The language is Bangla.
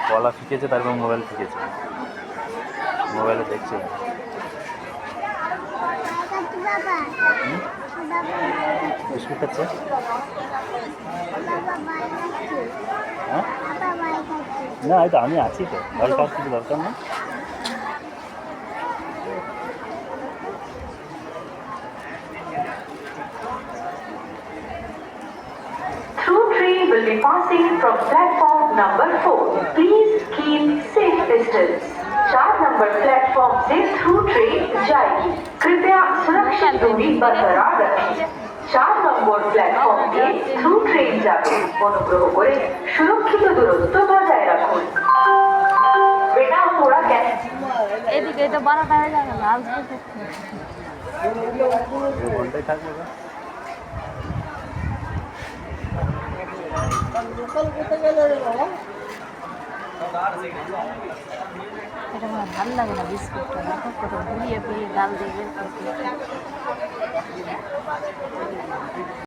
কলা ফিকেছে, তারপর মোবাইল ফিকেছে, মোবাইলে দেখছে। বিস্কুট খাচ্ছে। হ্যাঁ না, এই তো আমি আছি তো, ভয় খাওয়ার কিছু দরকার নেই। Will be passing from platform number 4. Please keep safe distance. 4 number platform से थ्रू ट्रेन जाएगी, कृपया सुरक्षित दूरी बरकरार रखें। 4 नंबर प्लेटफॉर्म से थ्रू ट्रेन যাবে, অনুগ্রহ করে সুরক্ষিত দূরত্ব বজায় রাখুন। বেটা তোরা কেন এদিকে এটা বারোটা হয়ে যাবে না, আজ ঘন্টায় থাকবে না। এটা আমার ভালো লাগে না বিস্কুটটা, কত ঘুরিয়ে ফিরিয়ে গাল দিয়ে বের করতে।